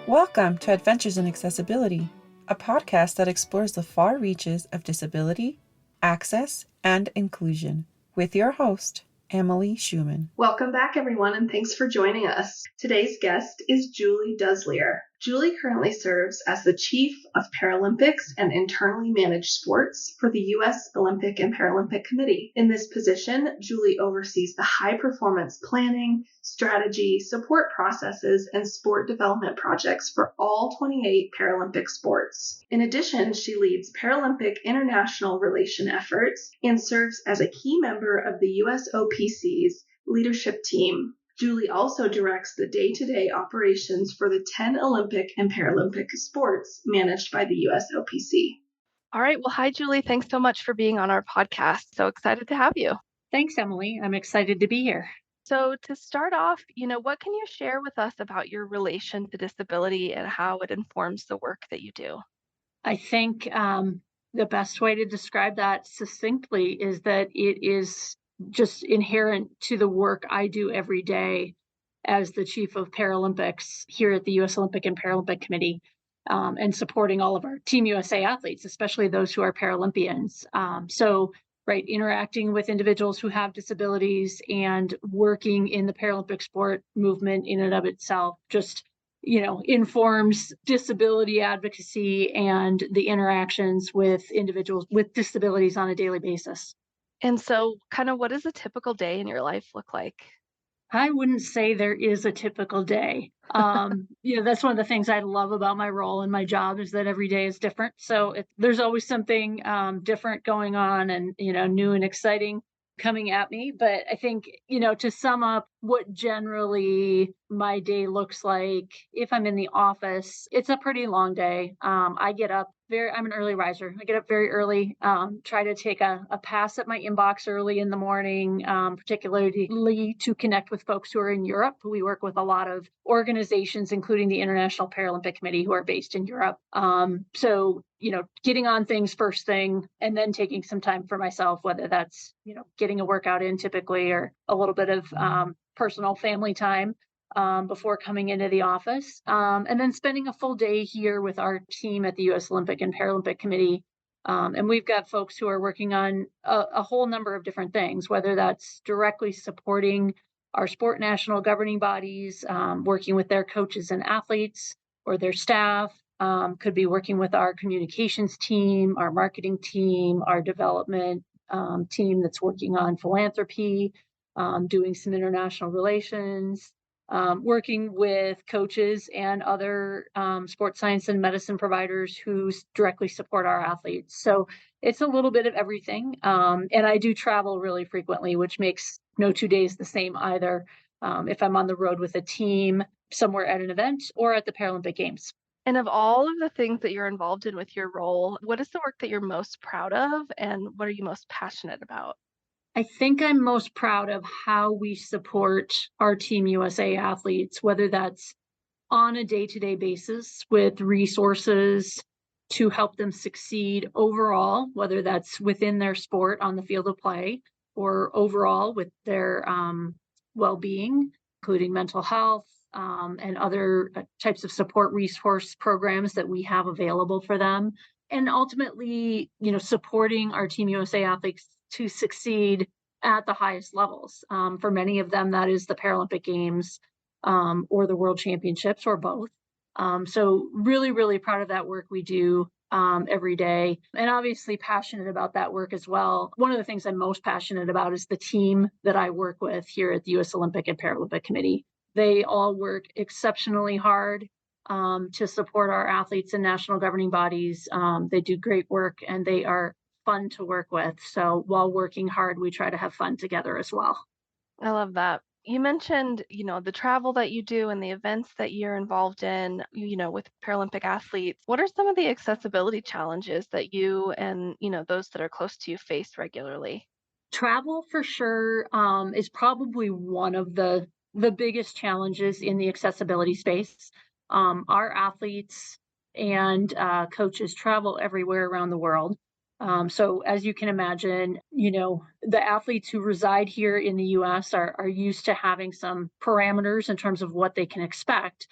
Welcome to Adventures in Accessibility, a podcast that explores the far reaches of disability, access, and inclusion, with your host, Emily Schumann. Welcome back, everyone, and thanks for joining us. Today's guest is Julie Dussliere. Julie currently serves as the Chief of Paralympics and Internally Managed Sports for the U.S. Olympic and Paralympic Committee. In this position, Julie oversees the high-performance planning, strategy, support processes, and sport development projects for all 28 Paralympic sports. In addition, she leads Paralympic international relation efforts and serves as a key member of the USOPC's leadership team. Julie also directs the day-to-day operations for the 10 Olympic and Paralympic sports managed by the USOPC. All right. Well, hi, Julie. Thanks so much for being on our podcast. So excited to have you. Thanks, Emily. I'm excited to be here. So to start off, what can you share with us about your relation to disability and how it informs the work that you do? I think the best way to describe that succinctly is that it is just inherent to the work I do every day as the Chief of Paralympics here at the U.S. Olympic and Paralympic Committee, and supporting all of our Team USA athletes, especially those who are Paralympians. Interacting with individuals who have disabilities and working in the Paralympic sport movement in and of itself just informs disability advocacy and the interactions with individuals with disabilities on a daily basis. And so kind of what does a typical day in your life look like? I wouldn't say there is a typical day. That's one of the things I love about my role and my job is that every day is different. So there's always something different going on and, new and exciting coming at me. But I think, to sum up what generally my day looks like, if I'm in the office, it's a pretty long day. I get up I'm an early riser. I get up very early, try to take a pass at my inbox early in the morning, particularly to connect with folks who are in Europe. We work with a lot of organizations, including the International Paralympic Committee, who are based in Europe. Getting on things first thing and then taking some time for myself, whether that's, getting a workout in typically or a little bit of personal family time before coming into the office, and then spending a full day here with our team at the U.S. Olympic and Paralympic Committee. And we've got folks who are working on a whole number of different things, whether that's directly supporting our sport national governing bodies, working with their coaches and athletes or their staff, could be working with our communications team, our marketing team, our development team that's working on philanthropy, doing some international relations, working with coaches and other sports science and medicine providers who directly support our athletes. So it's a little bit of everything. And I do travel really frequently, which makes no 2 days the same either. If I'm on the road with a team somewhere at an event or at the Paralympic Games. And of all of the things that you're involved in with your role, what is the work that you're most proud of and what are you most passionate about? I think I'm most proud of how we support our Team USA athletes, whether that's on a day-to-day basis with resources to help them succeed overall, whether that's within their sport on the field of play or overall with their well-being, including mental health and other types of support resource programs that we have available for them. And ultimately, supporting our Team USA athletes to succeed at the highest levels. For many of them, that is the Paralympic Games or the World Championships or both. So really, really proud of that work we do every day, and obviously passionate about that work as well. One of the things I'm most passionate about is the team that I work with here at the U.S. Olympic and Paralympic Committee. They all work exceptionally hard to support our athletes and national governing bodies. They do great work and they are fun to work with. So while working hard, we try to have fun together as well. I love that. You mentioned, the travel that you do and the events that you're involved in, with Paralympic athletes. What are some of the accessibility challenges that you and, those that are close to you face regularly? Travel for sure is probably one of the biggest challenges in the accessibility space. Our athletes and coaches travel everywhere around the world. So as you can imagine, the athletes who reside here in the U.S. are used to having some parameters in terms of what they can expect.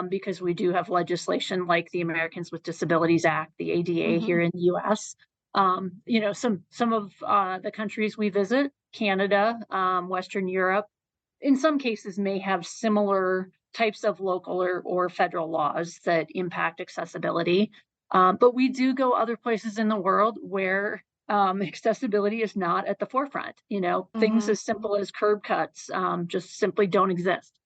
because we do have legislation like the Americans with Disabilities Act, the ADA Hmm. here in the U.S. Some of the countries we visit, Canada, Western Europe, in some cases may have similar types of local or federal laws that impact accessibility. But we do go other places in the world where accessibility is not at the forefront. Things Hmm. as simple as curb cuts just simply don't exist.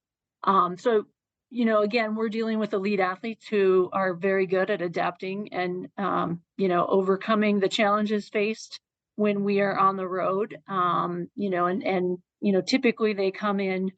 So, again, we're dealing with elite athletes who are very good at adapting and, overcoming the challenges faced when we are on the road. Typically they come in,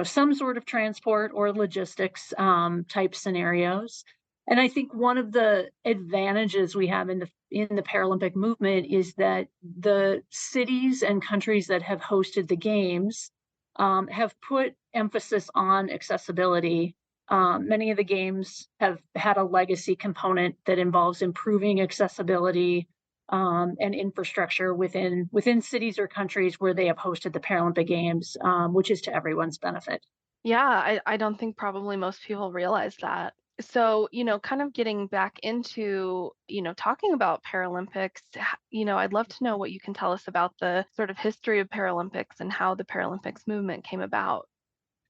some sort of transport or logistics type scenarios. And I think one of the advantages we have in the Paralympic movement is that the cities and countries that have hosted the games have put emphasis on accessibility. Many of the games have had a legacy component that involves improving accessibility and infrastructure within cities or countries where they have hosted the Paralympic Games, which is to everyone's benefit. Yeah, I don't think probably most people realize that. So, kind of getting back into, talking about Paralympics, I'd love to know what you can tell us about the sort of history of Paralympics and how the Paralympics movement came about.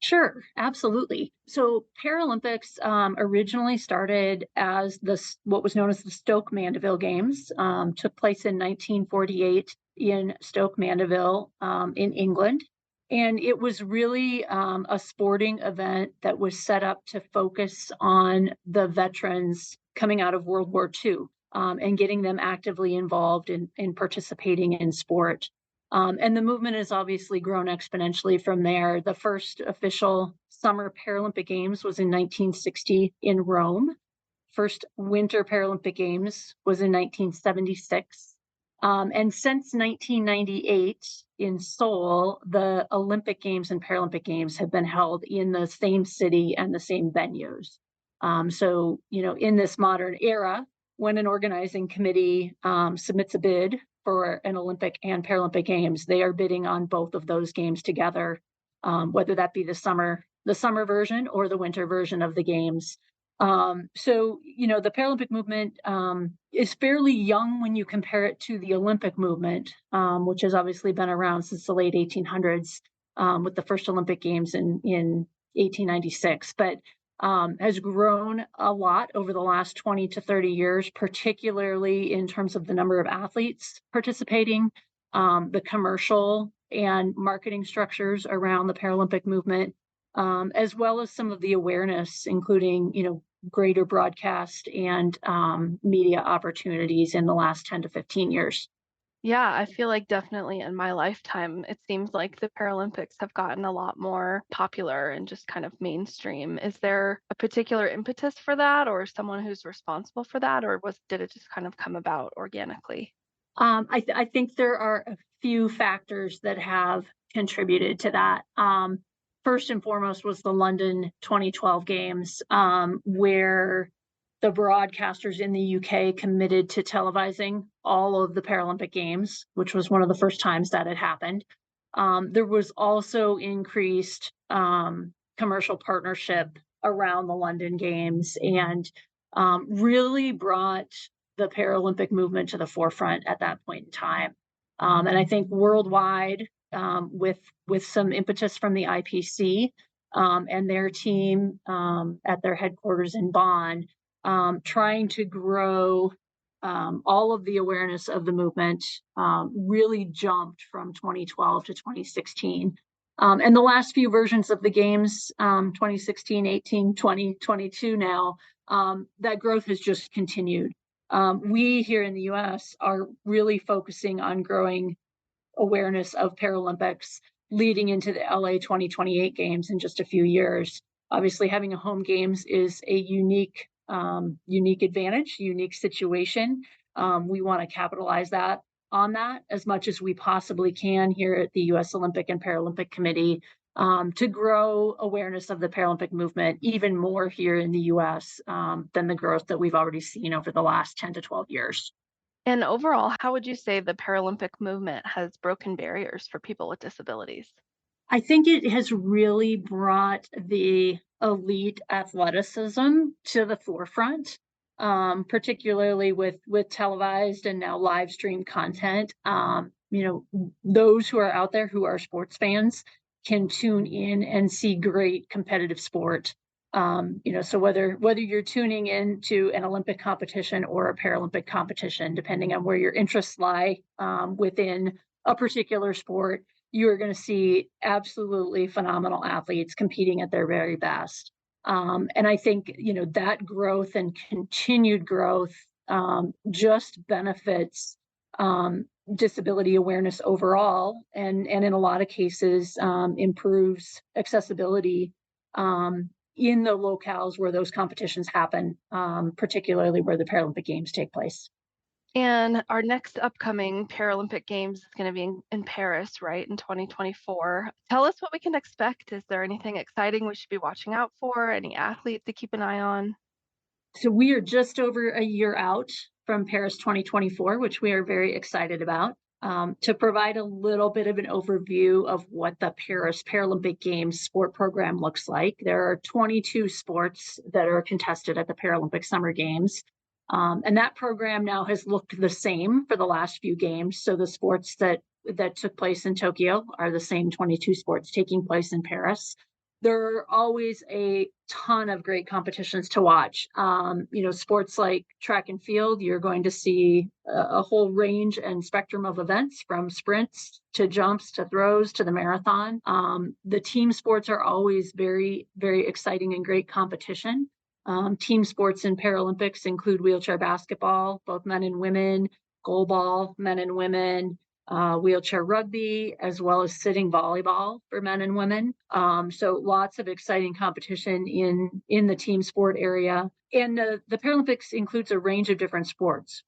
Sure, absolutely. So Paralympics originally started as what was known as the Stoke Mandeville Games. Took place in 1948 in Stoke Mandeville in England. And it was really a sporting event that was set up to focus on the veterans coming out of World War II and getting them actively involved in participating in sport. And the movement has obviously grown exponentially from there. The first official Summer Paralympic Games was in 1960 in Rome. First Winter Paralympic Games was in 1976. And since 1998 in Seoul, the Olympic Games and Paralympic Games have been held in the same city and the same venues. In this modern era, when an organizing committee submits a bid for an Olympic and Paralympic Games, they are bidding on both of those games together, whether that be the summer version or the winter version of the games. The Paralympic movement is fairly young when you compare it to the Olympic movement, which has obviously been around since the late 1800s, with the first Olympic Games in 1896. But has grown a lot over the last 20 to 30 years, particularly in terms of the number of athletes participating, the commercial and marketing structures around the Paralympic movement, as well as some of the awareness, including, greater broadcast and media opportunities in the last 10 to 15 years. Yeah, I feel like definitely in my lifetime, it seems like the Paralympics have gotten a lot more popular and just kind of mainstream. Is there a particular impetus for that or someone who's responsible for that, or did it just kind of come about organically? I think there are a few factors that have contributed to that. First and foremost was the London 2012 Games, where the broadcasters in the UK committed to televising all of the Paralympic Games, which was one of the first times that had happened. There was also increased commercial partnership around the London Games and really brought the Paralympic movement to the forefront at that point in time. And I think worldwide, with some impetus from the IPC and their team at their headquarters in Bonn, trying to grow all of the awareness of the movement, really jumped from 2012 to 2016. And the last few versions of the games, 2016, 18, 20, 22 now, that growth has just continued. We here in the US are really focusing on growing awareness of Paralympics leading into the LA 2028 games in just a few years. Obviously, having a home games is a unique advantage, unique situation. We want to capitalize on that as much as we possibly can here at the US Olympic and Paralympic Committee, to grow awareness of the Paralympic movement even more here in the US than the growth that we've already seen over the last 10 to 12 years. And overall, how would you say the Paralympic movement has broken barriers for people with disabilities? I think it has really brought the elite athleticism to the forefront, particularly with televised and now live stream content. Those who are out there who are sports fans can tune in and see great competitive sport. So whether you're tuning in to an Olympic competition or a Paralympic competition, depending on where your interests lie within a particular sport, you are going to see absolutely phenomenal athletes competing at their very best. And I think, that growth and continued growth just benefits disability awareness overall, and in a lot of cases improves accessibility in the locales where those competitions happen, particularly where the Paralympic Games take place. And our next upcoming Paralympic Games is going to be in Paris, right, in 2024. Tell us what we can expect. Is there anything exciting we should be watching out for? Any athletes to keep an eye on? So we are just over a year out from Paris 2024, which we are very excited about. To provide a little bit of an overview of what the Paris Paralympic Games sport program looks like, there are 22 sports that are contested at the Paralympic Summer Games. And that program now has looked the same for the last few games. So the sports that took place in Tokyo are the same 22 sports taking place in Paris. There are always a ton of great competitions to watch. Sports like track and field, you're going to see a whole range and spectrum of events, from sprints to jumps to throws to the marathon. The team sports are always very, very exciting and great competition. Team sports in Paralympics include wheelchair basketball, both men and women, goalball, men and women, wheelchair rugby, as well as sitting volleyball for men and women. So lots of exciting competition in the team sport area. And the Paralympics includes a range of different sports,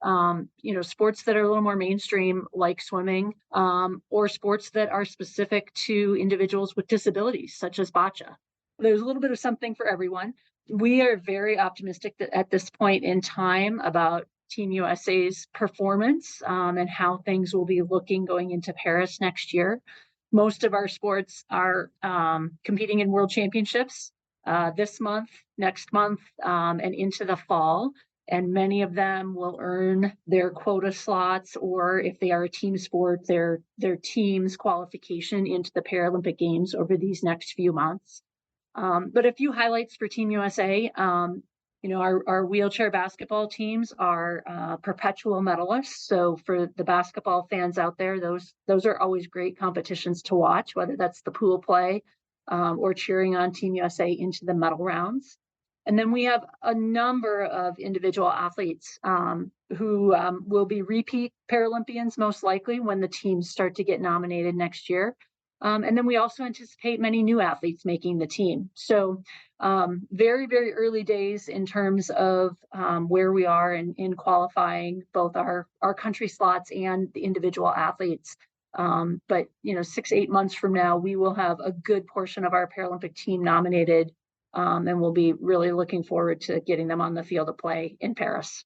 sports that are a little more mainstream, like swimming, or sports that are specific to individuals with disabilities, such as bocce. There's a little bit of something for everyone. We are very optimistic that at this point in time about Team USA's performance and how things will be looking going into Paris next year. Most of our sports are competing in world championships this month, next month, and into the fall. And many of them will earn their quota slots, or if they are a team sport, their team's qualification into the Paralympic Games over these next few months. But a few highlights for Team USA. Our wheelchair basketball teams are perpetual medalists. So for the basketball fans out there, those are always great competitions to watch, whether that's the pool play or cheering on Team USA into the medal rounds. And then we have a number of individual athletes who will be repeat Paralympians, most likely, when the teams start to get nominated next year. And then we also anticipate many new athletes making the team. So very, very early days in terms of where we are in qualifying both our country slots and the individual athletes. But 6-8 months from now, we will have a good portion of our Paralympic team nominated, and we'll be really looking forward to getting them on the field of play in Paris.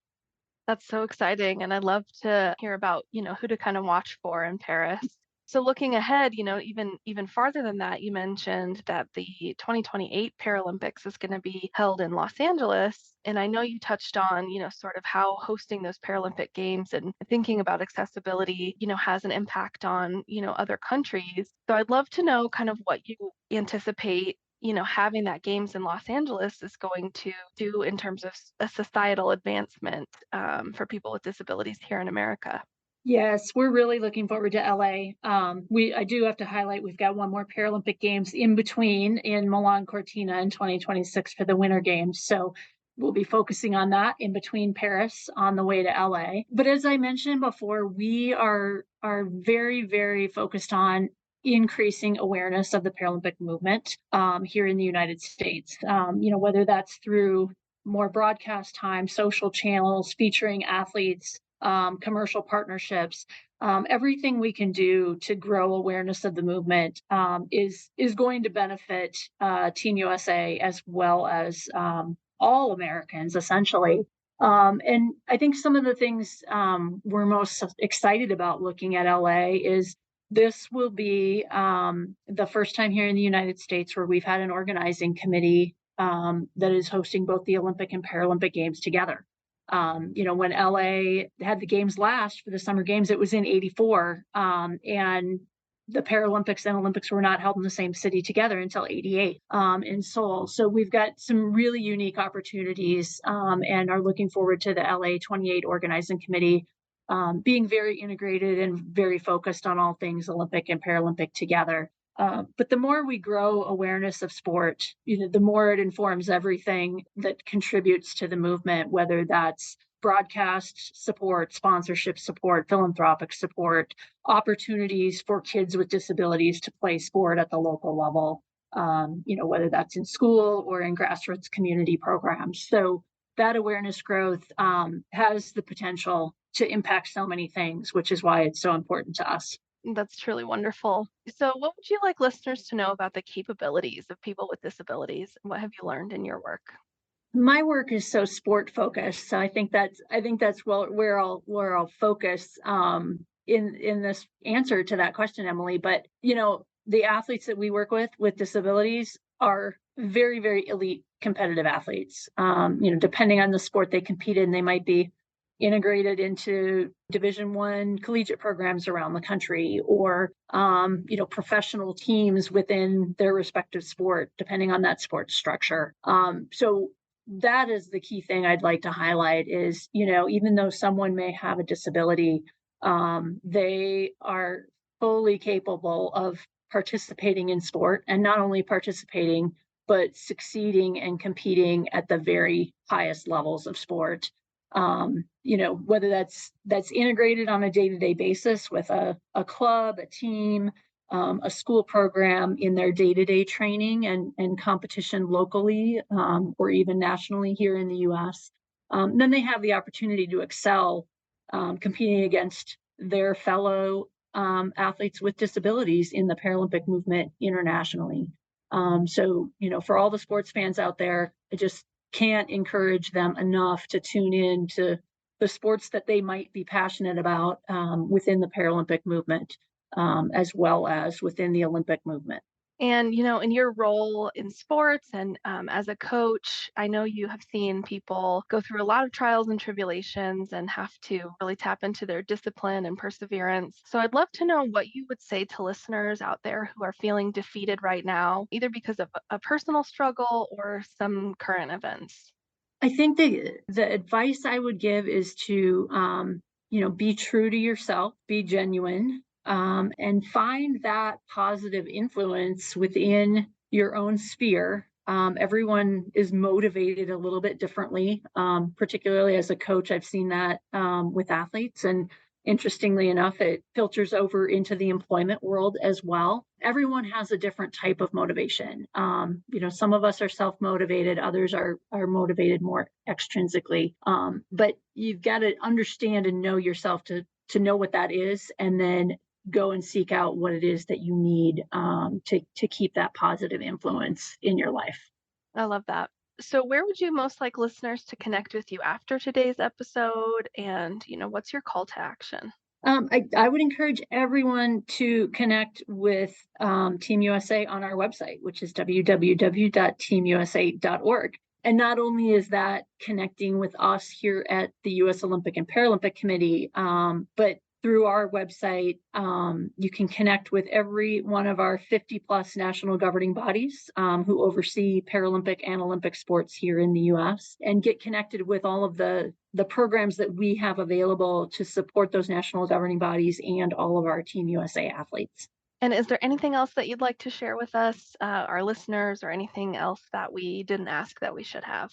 That's so exciting. And I'd love to hear about, who to kind of watch for in Paris. So looking ahead, even farther than that, you mentioned that the 2028 Paralympics is going to be held in Los Angeles. And I know you touched on, sort of how hosting those Paralympic Games and thinking about accessibility, has an impact on, other countries. So I'd love to know kind of what you anticipate, having that Games in Los Angeles is going to do in terms of a societal advancement for people with disabilities here in America. Yes, we're really looking forward to LA. I do have to highlight, we've got one more Paralympic Games in between in Milan Cortina in 2026 for the Winter Games. So we'll be focusing on that in between Paris on the way to LA. But as I mentioned before, we are very, very focused on increasing awareness of the Paralympic movement here in the United States. Whether that's through more broadcast time, social channels featuring athletes, commercial partnerships, everything we can do to grow awareness of the movement is going to benefit Team USA as well as all Americans, essentially. And I think some of the things we're most excited about looking at LA is This will be the first time here in the United States where we've had an organizing committee that is hosting both the Olympic and Paralympic Games together. When LA had the games last for the Summer Games, it was in '84, and the Paralympics and Olympics were not held in the same city together until '88 in Seoul. So we've got some really unique opportunities and are looking forward to the LA 28 organizing committee being very integrated and very focused on all things Olympic and Paralympic together. But the more we grow awareness of sport, the more it informs everything that contributes to the movement, whether that's broadcast support, sponsorship support, philanthropic support, opportunities for kids with disabilities to play sport at the local level, whether that's in school or in grassroots community programs. So that awareness growth has the potential to impact so many things, which is why it's so important to us. That's truly wonderful. So, what would you like listeners to know about the capabilities of people with disabilities? What have you learned in your work? My work is so sport focused, so I think that's where I'll focus in this answer to that question, Emily. But the athletes that we work with disabilities are very, very elite competitive athletes. Depending on the sport they compete in, they might be integrated into Division I collegiate programs around the country, or professional teams within their respective sport, depending on that sport structure. So that is the key thing I'd like to highlight is, even though someone may have a disability, they are fully capable of participating in sport, and not only participating, but succeeding and competing at the very highest levels of sport. Whether that's integrated on a day-to-day basis with a club, a team, a school program in their day-to-day training and competition locally or even nationally here in the U.S. Then they have the opportunity to excel competing against their fellow athletes with disabilities in the Paralympic movement internationally. So, for all the sports fans out there, I just can't encourage them enough to tune in to the sports that they might be passionate about within the Paralympic movement, as well as within the Olympic movement. And, in your role in sports and as a coach, I know you have seen people go through a lot of trials and tribulations and have to really tap into their discipline and perseverance. So I'd love to know what you would say to listeners out there who are feeling defeated right now, either because of a personal struggle or some current events. I think the advice I would give is to, be true to yourself, be genuine, and find that positive influence within your own sphere. Everyone is motivated a little bit differently. Particularly as a coach, I've seen that with athletes. And interestingly enough, it filters over into the employment world as well. Everyone has a different type of motivation. Some of us are self-motivated, others are motivated more extrinsically. But you've got to understand and know yourself to know what that is, and then go and seek out what it is that you need to keep that positive influence in your life. I love that. So where would you most like listeners to connect with you after today's episode? And, what's your call to action? I would encourage everyone to connect with Team USA on our website, which is www.teamusa.org. And not only is that connecting with us here at the U.S. Olympic and Paralympic Committee, but through our website, you can connect with every one of our 50 plus national governing bodies who oversee Paralympic and Olympic sports here in the U.S. and get connected with all of the programs that we have available to support those national governing bodies and all of our Team USA athletes. And is there anything else that you'd like to share with us, our listeners, or anything else that we didn't ask that we should have?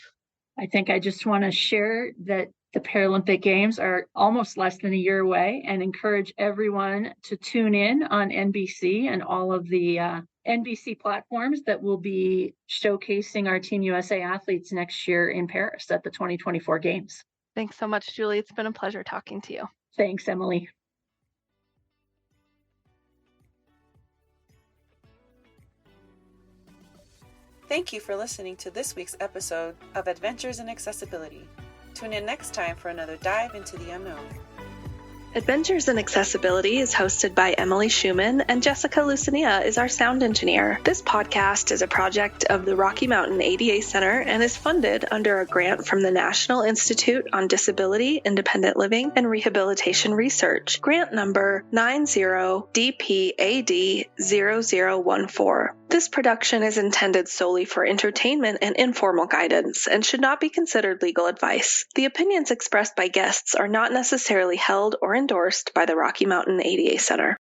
I think I just want to share that the Paralympic Games are almost less than a year away, and encourage everyone to tune in on NBC and all of the NBC platforms that will be showcasing our Team USA athletes next year in Paris at the 2024 Games. Thanks so much, Julie. It's been a pleasure talking to you. Thanks, Emily. Thank you for listening to this week's episode of Adventures in Accessibility. Tune in next time for another dive into the unknown. Adventures in Accessibility is hosted by Emily Schumann, and Jessica Lucinia is our sound engineer. This podcast is a project of the Rocky Mountain ADA Center and is funded under a grant from the National Institute on Disability, Independent Living, and Rehabilitation Research, grant number 90DPAD0014. This production is intended solely for entertainment and informal guidance and should not be considered legal advice. The opinions expressed by guests are not necessarily held or endorsed by the Rocky Mountain ADA Center.